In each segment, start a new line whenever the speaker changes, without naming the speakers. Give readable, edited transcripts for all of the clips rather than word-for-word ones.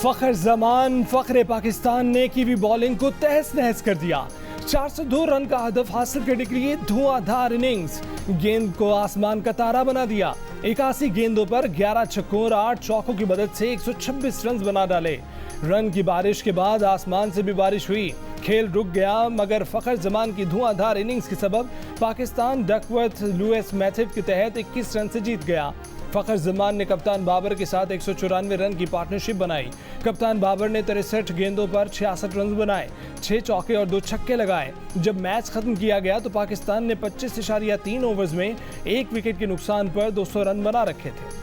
फखर जमान फखरे पाकिस्तान ने kiwi bowling को तहस नहस कर दिया। 402 रन का हदफ हासिल करने के लिए धुआंधार इनिंग्स, गेंद को आसमान का तारा बना दिया। 81 गेंदों पर 11 छक्कों और 8 चौकों की मदद से 126 रन बना डाले। रन की बारिश के बाद आसमान से भी बारिश हुई, खेल रुक गया, मगर फखर जमान की धुआंधार इनिंग्स के सबब पाकिस्तान डकवर्थ लुइस मेथड के तहत 21 रन से जीत गया। फखर जमान ने कप्तान बाबर के साथ 194 रन की पार्टनरशिप बनाई। कप्तान बाबर ने 63 गेंदों पर 66 रन बनाए, 6 चौके और 2 छक्के लगाए। जब मैच खत्म किया गया तो पाकिस्तान ने 25.3 ओवर्स में 1 विकेट के नुकसान पर 200 रन बना रखे थे।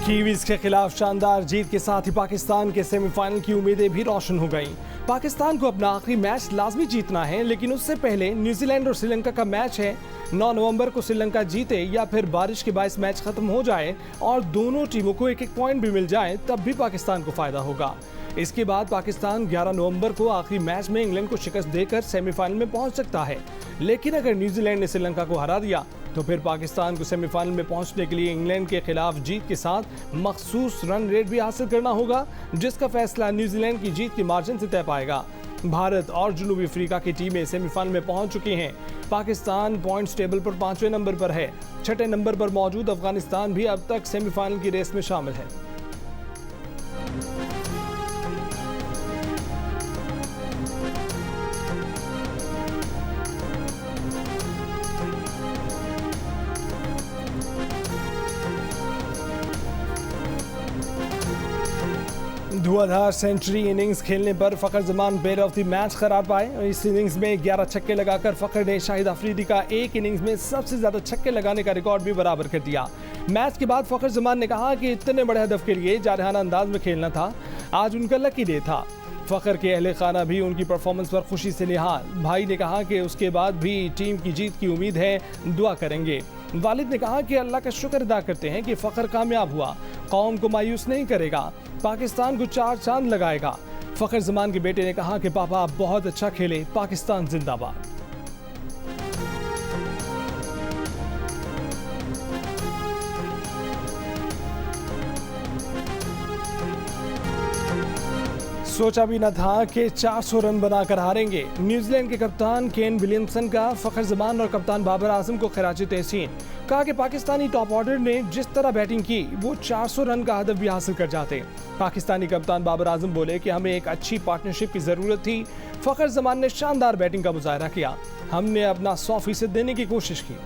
कीवीज के खिलाफ शानदार जीत के साथ ही पाकिस्तान के सेमीफाइनल की उम्मीदें भी रोशन हो गईं। पाकिस्तान को अपना आखिरी मैच लाजमी जीतना है, लेकिन उससे पहले न्यूजीलैंड और श्रीलंका का मैच है। 9 नवंबर को श्रीलंका जीते या फिर बारिश के बायस मैच खत्म हो जाए और दोनों टीमों को एक पॉइंट भी मिल जाए, तब भी पाकिस्तान को फायदा होगा। इसके बाद पाकिस्तान 11 नवंबर को आखिरी मैच में इंग्लैंड को शिकस्त देकर सेमीफाइनल में पहुंच सकता है। लेकिन अगर न्यूजीलैंड ने श्रीलंका को हरा दिया तो फिर पाकिस्तान को सेमीफाइनल में पहुंचने के लिए इंग्लैंड के खिलाफ जीत के साथ मखसूस रन रेट भी हासिल करना होगा, जिसका फैसला न्यूजीलैंड की जीत के मार्जिन से तय पाएगा। भारत और जनूबी अफ्रीका की टीमें सेमीफाइनल में पहुंच चुकी हैं। पाकिस्तान पॉइंट्स टेबल पर 5वें नंबर पर है। 6ठे नंबर पर मौजूद अफगानिस्तान भी अब तक सेमीफाइनल की रेस में शामिल है। धुआंधार सेंचुरी इनिंग्स खेलने पर Fakhar Zaman player of the match करार पाए। इस इनिंग्स में 11 छक्के लगाकर फखर ने शाहिद अफरीदी का एक इनिंग्स में सबसे ज्यादा छक्के लगाने का रिकॉर्ड भी बराबर कर दिया। मैच के बाद फखर जमान ने कहा कि इतने बड़े हदफ के लिए जारहाना अंदाज में खेलना था, आज उनका लकी डे था। फखर के अहले खाना भी उनकी परफॉर्मेंस पर खुशी से निहाल। भाई ने कहा कि उसके बाद भी टीम की जीत की उम्मीद है, दुआ करेंगे। वालिद ने कहा कि अल्लाह का शुक्र अदा करते हैं कि फखर कामयाब हुआ, कौम को मायूस नहीं करेगा, पाकिस्तान को 4 चांद लगाएगा। फखर जमान के बेटे ने कहा कि पापा आप बहुत अच्छा खेले, पाकिस्तान जिंदाबाद। सोचा भी न था कि 400 रन बनाकर हारेंगे। न्यूजीलैंड के कप्तान केन विलियमसन का फखर जमान और कप्तान बाबर आजम को खिराज तहसीन। कहा कि पाकिस्तानी टॉप ऑर्डर ने जिस तरह बैटिंग की वो 400 रन का हदफ भी हासिल कर जाते। पाकिस्तानी कप्तान बाबर आजम बोले कि हमें एक अच्छी पार्टनरशिप की जरूरत थी। फखर जमान ने शानदार बैटिंग का मुजाहरा किया, हमने अपना 100% देने की कोशिश की।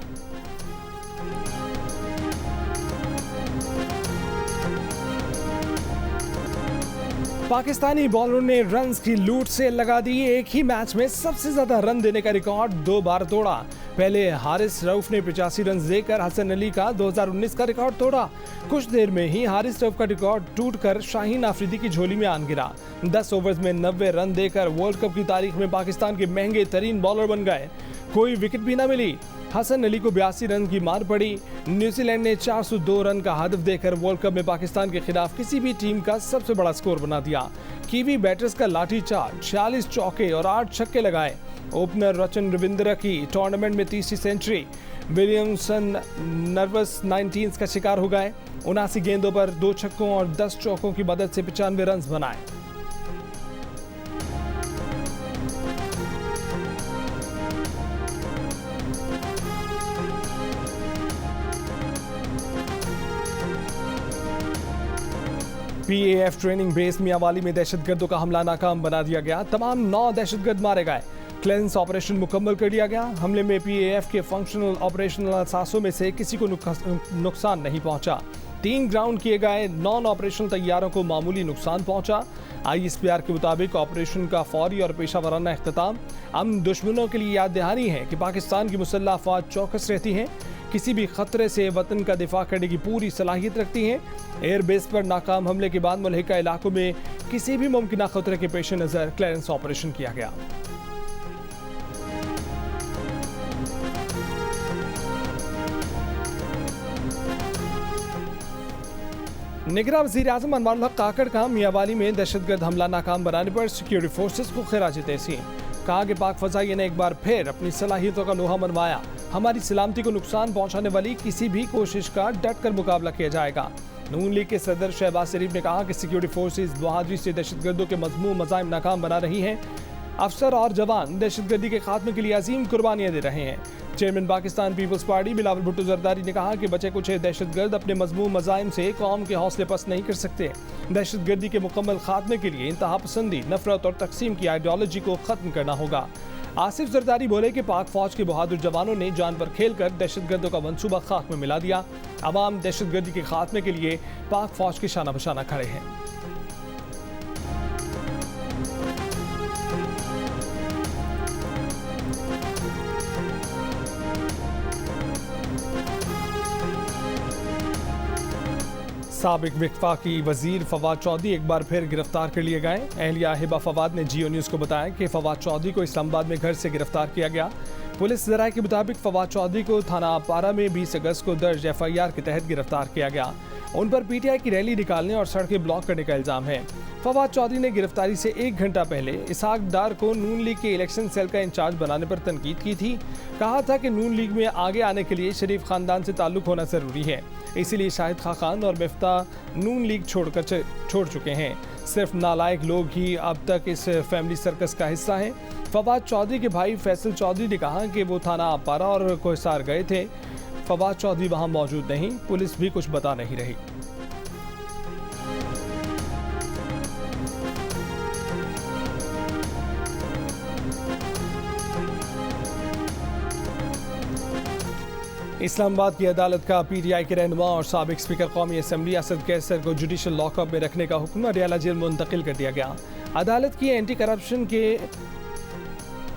पाकिस्तानी बॉलरों ने रन्स की लूट से लगा दी। एक ही मैच में सबसे ज्यादा रन देने का रिकॉर्ड 2 बार तोड़ा। पहले हारिस रऊफ ने 85 रन देकर हसन अली का 2019 का रिकॉर्ड तोड़ा। कुछ देर में ही हारिस रऊफ का रिकॉर्ड टूटकर शाहीन आफरीदी की झोली में आन गिरा। 10 ओवर्स में 90 रन देकर वर्ल्ड कप की तारीख में पाकिस्तान के महंगे तरीन बॉलर बन गए। कोई विकेट भी न मिली। हसन अली को 82 रन की मार पड़ी। न्यूजीलैंड ने 402 रन का हदफ देकर वर्ल्ड कप में पाकिस्तान के खिलाफ किसी भी टीम का सबसे बड़ा स्कोर बना दिया। कीवी बैटर्स का लाठी चार्ज, 46 चौके और 8 छक्के लगाए। ओपनर रचन रविंद्र की टूर्नामेंट में 30वीं सेंचुरी। विलियमसन नर्वस 19 का शिकार हो गए। 79 गेंदों पर 2 छक्कों और 10 चौकों की मदद से 95 रन बनाए। PAF ट्रेनिंग बेस मियांवाली में दहशतगर्दों का हमला नाकाम बना दिया गया। तमाम 9 दहशतगर्द मारे गए। क्लेंस ऑपरेशन मुकम्मल कर दिया गया। हमले में PAF के फंक्शनल ऑपरेशनल असासों में से किसी को नुकसान नहीं पहुंचा। 3 ग्राउंड किए गए। नॉन ऑपरेशनल तैयारों को मामूली नुकसान पहुंचा। ISPR के मुताबिक ऑपरेशन का फौरी और पेशा वराना इख्तिताम हम दुश्मनों के लिए याद दहानी है कि पाकिस्तान की मुसल्लह अफवाज चौकस रहती हैं, किसी भी खतरे से वतन का दिफा करने की पूरी सलाहियत रखती हैं। एयरबेस पर नाकाम हमले के बाद मुल्हिका इलाकों में किसी भी मुमकिन खतरे के पेश नज़र क्लियरेंस ऑपरेशन किया गया। निगरान वज़ीर आज़म अनवारुल हक काकड़ का मियांवाली में दहशतगर्द हमला नाकाम बनाने पर सिक्योरिटी फोर्सेस को खिराज तहसीन। कहा कि पाक फजाइया ने एक बार फिर अपनी सलाहियतों का लोहा मनवाया। हमारी सलामती को नुकसान पहुंचाने वाली किसी भी कोशिश का डट कर मुकाबला किया जाएगा। नून लीग के सदर शहबाज शरीफ ने कहा कि सिक्योरिटी फोर्सेज बहादुरी से दहशतगर्दों के मजमूम मज़ाइम नाकाम बना रही हैं। अफसर और जवान दहशतगर्दी के खात्मे के लिए अजीम कुर्बानियां दे रहे हैं। Chairman Pakistan Peoples Party Bilawal Bhutto Zardari ने कहा कि बचे कुछ दहशतगर्द अपने मजमूम मज़ाइम से कौम के हौसले पस्त नहीं कर सकते। दहशतगर्दी के मुकम्मल खात्मे के लिए इंतहा पसंदी, नफरत और तकसीम की आइडियोलॉजी को ख़त्म करना होगा। आसिफ जरदारी बोले कि पाक फौज के बहादुर जवानों ने जान पर खेलकर दहशतगर्दों का मंसूबा खाक में मिला दिया। अवाम दहशतगर्दी के खात्मे के लिए पाक फौज के शाना बशाना खड़े हैं। साबिक वफाकी वजीर फवाद चौधरी एक बार फिर गिरफ्तार कर लिए गए। एहलिया हिबा फवाद ने जियो न्यूज़ को बताया कि फवाद चौधरी को इस्लामाबाद में घर से गिरफ्तार किया गया। पुलिस ज़राए के मुताबिक फवाद चौधरी को थाना पारा में 20 अगस्त को दर्ज FIR के तहत गिरफ्तार किया गया। उन पर PTI की रैली निकालने और सड़कें ब्लॉक करने का इल्ज़ाम है। फवाद चौधरी ने गिरफ्तारी से 1 घंटा पहले इसहाक डार को नून लीग के इलेक्शन सेल का इंचार्ज बनाने पर तनकीद की थी। कहा था कि नून लीग में आगे आने के लिए शरीफ खानदान से ताल्लुक़ होना ज़रूरी है, इसीलिए शाहिद खान और मिफ्ता नून लीग छोड़ चुके हैं। सिर्फ नालायक लोग ही अब तक इस फैमिली सर्कस का हिस्सा हैं। फवाद चौधरी के भाई फैसल चौधरी ने कहा कि वो थाना पारा और कोहिसार गए थे। फवाद चौधरी वहां मौजूद नहीं, पुलिस भी कुछ बता नहीं रही। इस्लामाबाद की अदालत का PTI के रहनुमा और साबिक स्पीकर कौमी असम्बली असद कैसर को जुडिशल लॉकअप में रखने का हुक्म अडयाला जेल मुंतकिल कर दिया गया। अदालत की एंटी करप्शन के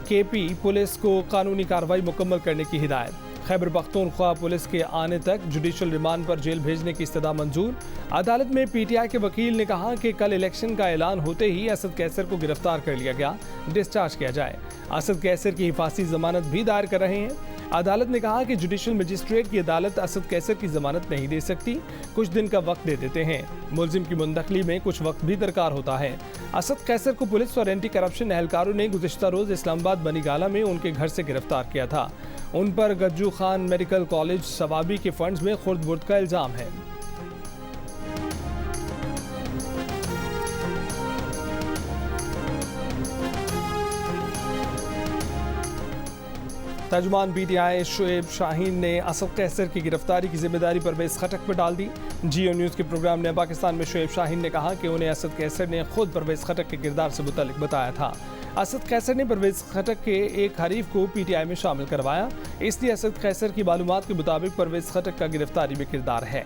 KP पुलिस को कानूनी कार्रवाई मुकम्मल करने की हिदायत। खैबर पख्तूनख्वा पुलिस के आने तक जुडिशल रिमांड पर जेल भेजने की इस्तदा मंजूर। अदालत में PTI के वकील ने कहा कि कल इलेक्शन का ऐलान होते ही असद कैसर को गिरफ्तार कर लिया गया, डिस्चार्ज किया जाए। असद कैसर की हिफाजती जमानत भी दायर कर रहे हैं। अदालत ने कहा कि जुडिशल मजिस्ट्रेट की अदालत असद कैसर की जमानत नहीं दे सकती, कुछ दिन का वक्त दे देते हैं। मुलजिम की मुंतकली में कुछ वक्त भी दरकार होता है। असद कैसर को पुलिस और एंटी करप्शन एहलकारों ने गुज़िश्ता रोज इस्लामाबाद बनीगाला में उनके घर से गिरफ्तार किया था। उन पर गज्जू खान मेडिकल कॉलेज सवाबी के फंड्स में खुर्द बुर्द का इल्ज़ाम है। तर्जुमान PTI शोएब शाहीन ने असद कैसर की गिरफ्तारी की जिम्मेदारी परवेज़ खटक पर डाल दी। जियो न्यूज़ के प्रोग्राम ने पाकिस्तान में शोएब शाहीन ने कहा कि उन्हें असद कैसर ने खुद परवेज़ खटक के किरदार से मुतल्लिक बताया था। असद कैसर ने परवेज़ खटक के एक हरीफ को PTI में शामिल करवाया, इसलिए असद कैसर की मालूमात के मुताबिक परवेज़ खटक का गिरफ्तारी में किरदार है।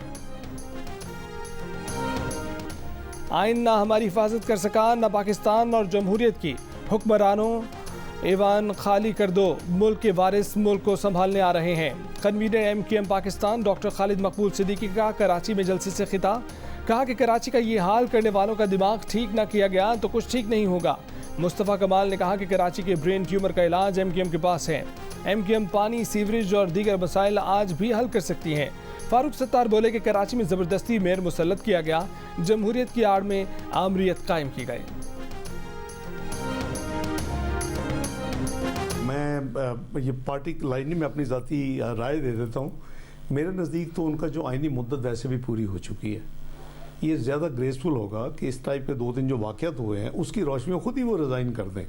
आइन ना हमारी हिफाजत कर सका, न पाकिस्तान और जमहूरियत की। हुक्मरानों ऐवान खाली कर दो, मुल्क के वारिस मुल्क को संभालने आ रहे हैं। Convener MQM Pakistan doctor Khalid मकबूल सिद्दीकी का कराची में जलसे से खिताब। कहा कि कराची का ये हाल करने वालों का दिमाग ठीक ना किया गया तो कुछ ठीक नहीं होगा। मुस्तफ़ा कमाल ने कहा कि कराची के ब्रेन ट्यूमर का इलाज MQM के पास है। MQM पानी, सीवरेज और दीगर मसाइल आज भी हल कर सकती हैं। फारूक सत्तार बोले कि कराची में ज़बरदस्ती मेयर मुसल्लत किया गया, जमहूरियत की आड़ में आमरीत कायम की गई।
मैं ये पार्टी लाइनी में अपनी ज़ाती राय दे देता हूँ। मेरे नज़दीक तो उनका जो आइनी मुद्दत वैसे भी पूरी हो चुकी है। ये ज़्यादा ग्रेसफुल होगा कि इस टाइप के 2 दिन जो वाक़यात हुए हैं उसकी रोशनी में खुद ही वो रिज़ाइन कर दें,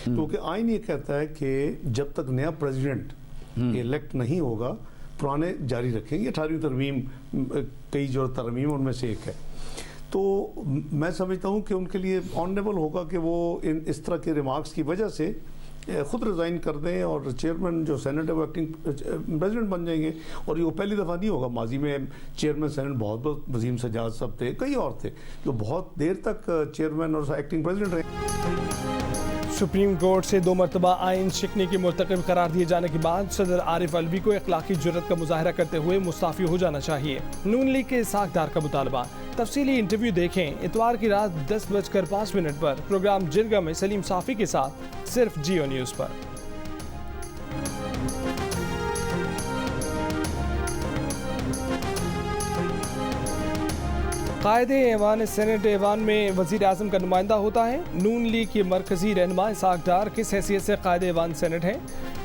क्योंकि आइन ये कहता है कि जब तक नया प्रेसिडेंट इलेक्ट नहीं होगा पुराने जारी रखेंगे। 18वीं तरमीम कई जो तरमीम उनमें से एक है। तो मैं समझता हूँ कि उनके लिए ऑनरेबल होगा कि वो इस तरह के रिमार्क्स की वजह से खुद रिज़ाइन कर दें और चेयरमैन जो सेनेट है वो एक्टिंग प्रेसिडेंट बन जाएंगे। और ये पहली दफ़ा नहीं होगा, माजी में चेयरमैन सेनेट बहुत वसीम सजाद सब थे, कई और थे जो बहुत देर तक चेयरमैन और एक्टिंग प्रेसिडेंट रहे।
सुप्रीम कोर्ट से 2 मरतबा आइन शिकने के मुर्तकब करार दिए जाने के बाद सदर आरिफ अलवी को इखलाकी जुर्रत का मुजाहरा करते हुए मुस्ताफ़ी हो जाना चाहिए। नून लीग के इसहाक डार का मुतालबा। तफसीली इंटरव्यू देखें इतवार की रात 10:05 पर प्रोग्राम जिरगा में सलीम साफ़ी के साथ, सिर्फ जियो न्यूज़ पर। कायदे ऐवान सेनेट ऐवान में वज़ीर आज़म का नुमाइंदा होता है। नून लीग के मरकजी रहनुमा इसहाक डार किस हैसियत से कायदे ऐवान सेनेट है?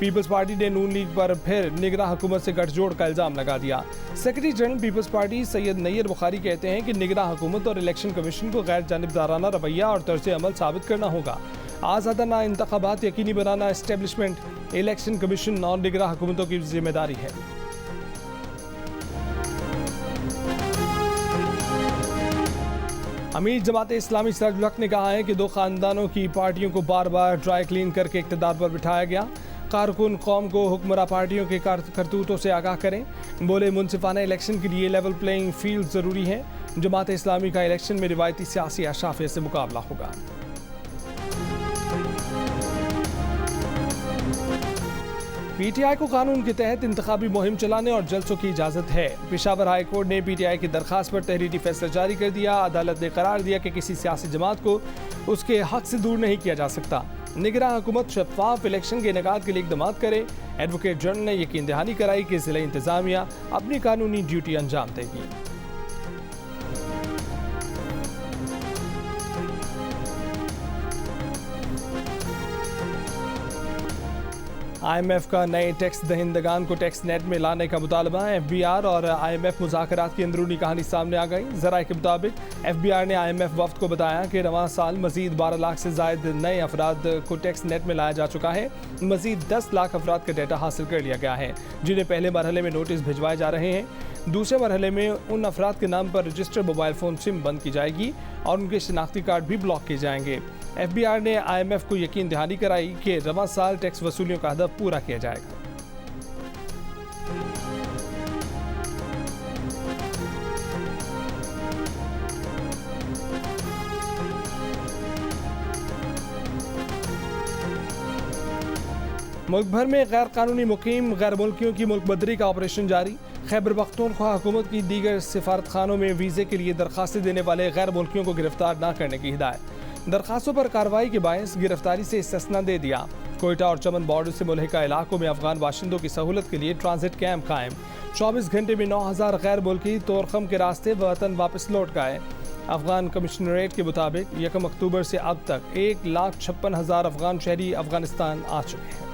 पीपल्स पार्टी ने नून लीग पर फिर निगरां हुकूमत से गठजोड़ का इल्ज़ाम लगा दिया। Secretary general Peoples Party Syed Nayyar Bukhari कहते हैं कि निगरां हुकूमत और इलेक्शन कमीशन को गैर जानिबदाराना रवैया और तर्ज अमल साबित करना होगा। आज़ादाना इंतखाबात यकीनी बनाना एस्टेब्लिशमेंट, इलेक्शन कमीशन और निगरां हुकूमतों की जिम्मेदारी है। अमीर जमात इस्लामी सिराजुल हक ने कहा है कि दो खानदानों की पार्टियों को बार बार ड्राई क्लीन करके इक़्तिदार पर बिठाया गया। कारकुन कौम को हुक्मरां पार्टियों के करतूतों से आगाह करें। बोले मुनसिफाना इलेक्शन के लिए लेवल प्लेइंग फील्ड ज़रूरी है। जमात इस्लामी का इलेक्शन में रिवायती सियासी अशाफिया से मुकाबला होगा। पीटीआई को कानून के तहत इंतखाबी मुहिम चलाने और जलसों की इजाज़त है। पेशावर हाई कोर्ट ने पीटीआई की दरखास्त पर तहरीरी फैसला जारी कर दिया। अदालत ने करार दिया कि किसी सियासी जमात को उसके हक से दूर नहीं किया जा सकता। निगरां हुकूमत शफाफ इलेक्शन के इनेकाद के लिए इक़दाम करे। एडवोकेट जनरल ने यकीन दहानी कराई कि ज़िला इंतज़ामिया अपनी कानूनी ड्यूटी अंजाम देगी। IMF का नए टैक्स दहिंदगान को टैक्स नेट में लाने का मुतालबा। FBR और IMF मुज़ाकरात की अंदरूनी कहानी सामने आ गई। ज़राए के मुताबिक FBR ने IMF वफ्द को बताया कि रवां साल मजीद 12 लाख से ज़ायद नए अफराद को टैक्स नेट में लाया जा चुका है। मजीद 10 लाख अफराद का डाटा हासिल कर लिया गया है जिन्हें पहले मरहले में नोटिस भिजवाए जा रहे हैं। दूसरे मरहले में उन अफराद के नाम पर रजिस्टर्ड मोबाइल फ़ोन सिम बंद की जाएगी और उनके शनाख्ती कार्ड भी ब्लॉक किए जाएंगे। FBR ने IMF को यकीन दहानी कराई कि रवां साल टैक्स वसूलियों का हदफ पूरा किया जाएगा। मुल्क भर में गैर कानूनी मुकीम गैर मुल्कियों की मुल्क बदरी का ऑपरेशन जारी। खैबर पख्तूनख्वा हुकूमत की दीगर सिफारत खानों में वीज़े के लिए दरखास्तें देने वाले गैर मुल्कियों को गिरफ्तार न करने की हिदायत। दरखास्तों पर कार्रवाई के बायस गिरफ्तारी से इस्तिस्ना दे दिया। कोयटा और चमन बॉर्डर से मुल्हिका इलाकों में अफगान बाशिंदों की सहूलत के लिए ट्रांजिट कैंप कायम। 24 घंटे में 9000 गैर मुल्की तोरखम के रास्ते वतन वापस लौट गए। अफगान कमिश्नरेट के मुताबिक 1 अक्टूबर से अब तक 1,56,000 अफगान शहरी अफगानिस्तान आ चुके हैं।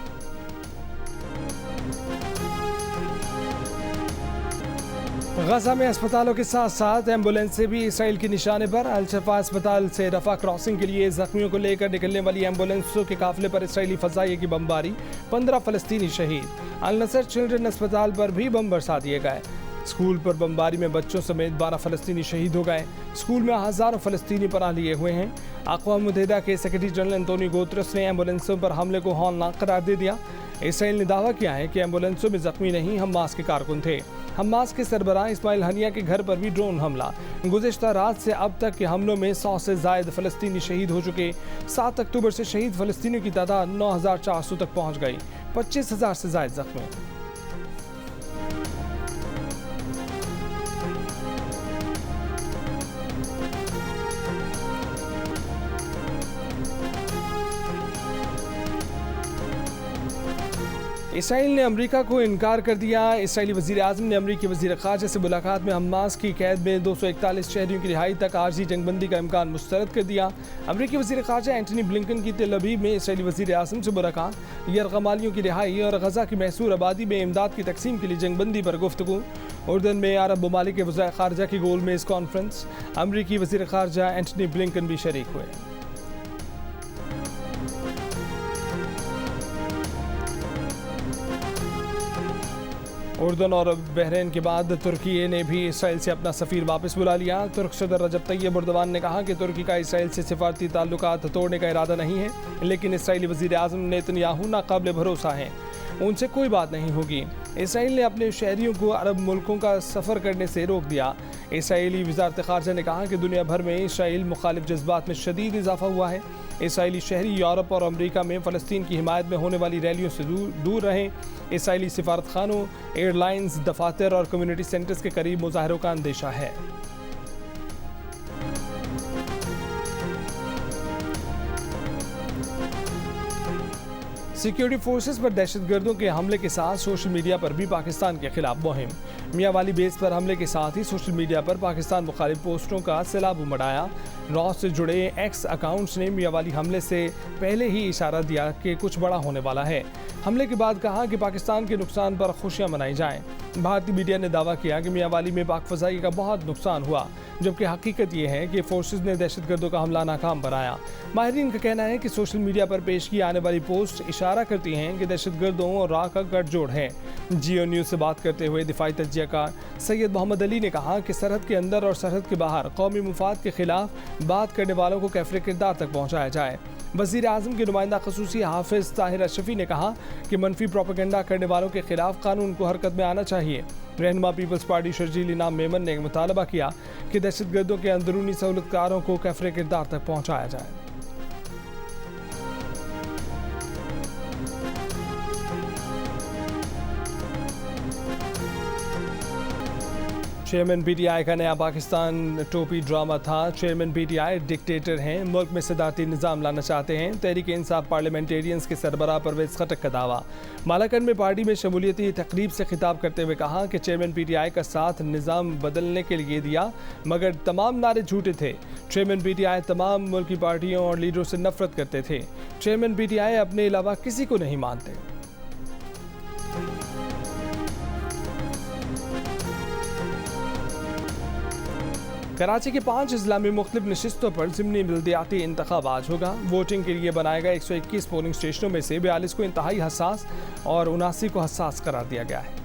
गजा में अस्पतालों के साथ साथ एम्बुलेंसें भी इसराइल के निशाने पर। अल-शफा अस्पताल से रफा क्रॉसिंग के लिए जख्मियों को लेकर निकलने वाली एम्बुलेंसों के काफिले पर इसराइली फजाइये की बमबारी। 15 फ़लस्तीनी शहीद। अल नसर चिल्ड्रन अस्पताल पर भी बम बरसा दिए गए। स्कूल पर बमबारी में बच्चों समेत 12 फ़लस्तीनी शहीद हो गए। स्कूल में हज़ारों फ़लस्तीनी पनाह लिए हुए हैं। अक़वाम मुत्तहिदा के सेक्रेटरी जनरल एंटोनियो गुतेरेस ने एम्बुलेंसों पर हमले को हौलनाक करार दे दिया। इसराइल ने दावा किया है कि एम्बुलेंसों में जख्मी नहीं हमास के कारकुन थे। हमास के सरबराह इस्माइल हनिया के घर पर भी ड्रोन हमला। गुज़िश्ता रात से अब तक के हमलों में 100 से ज़ायद फ़लस्तीनी शहीद हो चुके। 7 अक्टूबर से शहीद फ़लस्तीनियों की तादाद 9400 तक पहुँच गई। 25,000 से ज़ायद जख्मी। इसराइल ने अमेरिका को इनकार कर दिया। इसराइली वज़ीर आज़म ने अमेरिकी वज़ीर ख़ारजा से मुलाकात में हमास की कैद में 241 शहरियों की रिहाई तक आर्जी जंगबंदी का इम्कान मुस्तरद कर दिया। अमेरिकी वज़ीर ख़ारजा एंटनी ब्लिंकन की तेल अवीव में इसराइली वज़ीर आज़म से मुलाकात। यरगमालियों की रिहाई और गजा की महसूर आबादी में इमदाद की तकसीम के लिए जंगबंदी पर गुफ्तगू। उर्दन में अरब ममालिक के वज़ीर ख़ारजा की गोल मेज़ कॉन्फ्रेंस। अमेरिकी वज़ीर ख़ारजा एंटनी ब्लिंकन भी शरीक हुए। उर्दन और बहरीन के बाद तुर्की ने भी इसराइल से अपना सफ़ीर वापस बुला लिया। तुर्क सदर रजब तैयब एर्दोगान ने कहा कि तुर्की का इसराइल से सिफारती ताल्लुकात तोड़ने का इरादा नहीं है, लेकिन इसराइली वज़ीर आज़म नेतन्याहू नाकाबिल भरोसा हैं, उनसे कोई बात नहीं होगी। इसराइल ने अपने शहरियों को अरब मुल्कों का सफ़र करने से रोक दिया। इसराइली वज़ारत ख़ारजा ने कहा कि दुनिया भर में इसराइल मुखालिफ जज्बात में शदीद इजाफा हुआ है। इसराइली शहरी यूरोप और अमेरिका में फ़लस्तीन की हिमायत में होने वाली रैलियों से दूर रहें। इसराइली सिफारत खानों, एयरलाइंस, दफातर और कम्युनिटी सेंटर्स के करीब मुजाहरों का अंदेशा है। सिक्योरिटी फोर्सेस पर दहशतगर्दों के हमले के साथ सोशल मीडिया पर भी पाकिस्तान के खिलाफ मुहिम। मियांवाली बेस पर हमले के साथ ही सोशल मीडिया पर पाकिस्तान मुखालिफ पोस्टों का सैलाब उमड़ा। रॉ से जुड़े एक्स अकाउंट्स ने मियांवाली हमले से पहले ही इशारा दिया कि कुछ बड़ा होने वाला है। हमले के बाद कहा कि पाकिस्तान के नुकसान पर खुशियां मनाई जाएं। भारतीय मीडिया ने दावा किया कि मियांवाली में पाक फजाई का बहुत नुकसान हुआ, जबकि हकीकत यह है कि फोर्सेस ने दहशतगर्दों का हमला नाकाम बनाया। माहिरीन का कहना है कि सोशल मीडिया पर पेश की आने वाली पोस्ट इशारा करती हैं कि दहशतगर्दों और रॉ का गठजोड़ है। जियो न्यूज़ से बात करते हुए दिफाई तज्जियाकार सैयद मोहम्मद अली ने कहा कि सरहद के अंदर और सरहद के बाहर कौमी मुफाद के खिलाफ बात करने वालों को कैफरे किरदार तक पहुँचाया जाए। वज़ीर आज़म के नुमाइंदा खसूसी हाफिज़ ताहिर अशरफी ने कहा कि मनफी प्रोपेगेंडा करने वालों के खिलाफ कानून को हरकत में आना चाहिए। रहनुमा पीपल्स पार्टी शर्जील इनाम मेमन ने मुतालबा किया कि दहशतगर्दों के अंदरूनी सहूलतकारों को कैफरे किरदार तक पहुँचाया जाए। चेयरमैन पीटीआई का नया पाकिस्तान टोपी ड्रामा था। चेयरमैन पीटीआई डिक्टेटर हैं, मुल्क में सदारती निज़ाम लाना चाहते हैं। तहरीक इंसाफ पार्लियामेंटेरियंस के सरबराह परवेज़ खटक का दावा। मालाकन में पार्टी में शमूलियती तकरीब से खिताब करते हुए कहा कि चेयरमैन पीटीआई का साथ निज़ाम बदलने के लिए दिया, मगर तमाम नारे झूठे थे। चेयरमैन पीटीआई तमाम मुल्की पार्टियों और लीडरों से नफरत करते थे। चेयरमैन पीटीआई अपने अलावा किसी को नहीं मानते। कराची के 5 अजला में मुख्तलिफ नशिस्तों पर ज़िमनी बल्दियाती इंतखाब आज होगा। वोटिंग के लिए बनाए गए 121 पोलिंग स्टेशनों में से 42 को इंतहाई हसास और 79 को हसास करार दिया गया है।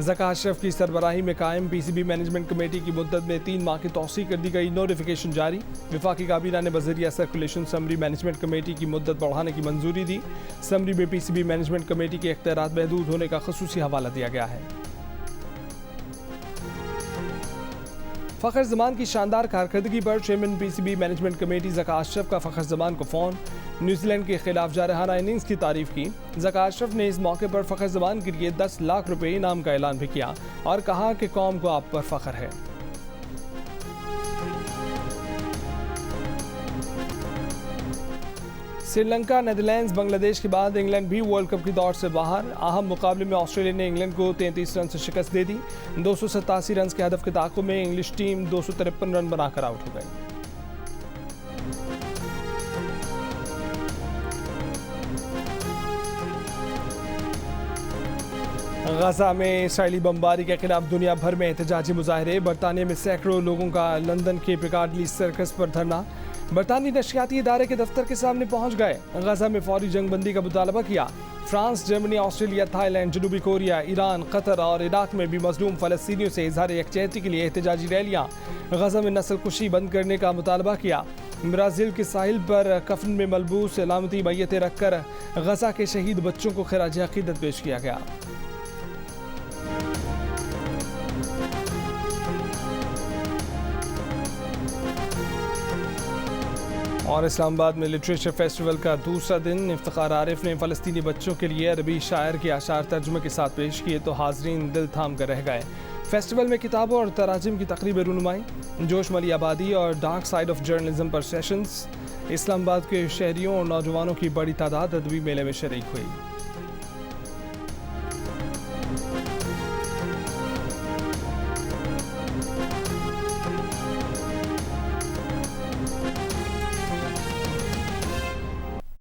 ज़का अशरफ की सरबराही में कायम पीसीबी मैनेजमेंट कमेटी की मुद्दत में 3 माह की तौसीक कर दी गई। नोटिफिकेशन जारी। वफाकी काबीना ने बज़रिया सर्कुलेशन समरी मैनेजमेंट कमेटी की मुद्दत बढ़ाने की मंजूरी दी। समरी में पीसीबी मैनेजमेंट कमेटी के इख्तियारात महदूद होने का खसूसी हवाला दिया गया है। फ़खर ज़मान की शानदार कारकर्दगी पर chairman PCB management committee Zaka Ashraf का फ़खर ज़मान को फ़ोन। न्यूजीलैंड के खिलाफ जारहाना इनिंग्स की तारीफ की। ज़का अशरफ ने इस मौके पर फ़खर ज़मान के लिए 10 लाख रुपए इनाम का ऐलान भी किया और कहा कि कौम को आप पर फ़ख्र है। श्रीलंका, नेदरलैंड्स, बांग्लादेश के बाद इंग्लैंड भी वर्ल्ड कप की दौड़ से बाहर। अहम मुकाबले में ऑस्ट्रेलिया ने इंग्लैंड को 33 रन से शिकस्त दे दी। 287 रन के हदफ के ताक़ुब में इंग्लिश टीम 253 रन बनाकर आउट हो गई। गजा में इसराइली बमबारी के खिलाफ दुनिया भर में एहतजाजी मुजाहरे। बरतानिया में सैकड़ों लोगों का लंदन के पिकाडली सर्कस पर धरना। बरतानी नशियाती इदारे के दफ्तर के सामने पहुंच गए। गजा में फौरी जंगबंदी का मुतालबा किया। फ्रांस, जर्मनी, ऑस्ट्रेलिया, थाईलैंड, जनूबी कोरिया, ईरान, कतर और इराक में भी मजलूम फ़लस्तीनियों से इजहार यकजहती के लिए एहतजाजी रैलियाँ। गजा में नस्ल कुशी बंद करने का मुतालबा किया। ब्राज़ील के साहिल पर कफन में मलबूस सलामती मैयतें रखकर गजा के शहीद बच्चों को खिराज अक़ीदत पेश किया गया। और इस्लामाबाद में लिटरेचर फेस्टिवल का दूसरा दिन इफ्तिखार आरिफ ने फ़लस्तीनी बच्चों के लिए अरबी शायर के आशार तर्जुमे के साथ पेश किए तो हाज़रीन दिल थाम कर रह गए। फेस्टिवल में किताबों और तराजिम की तकरीबें रुनुमाई, जोश मली आबादी और डार्क साइड ऑफ जर्नलिज्म पर सेशंस। इस्लामाबाद के शहरियों और नौजवानों की बड़ी तादाद अदबी मेले में शरीक हुई।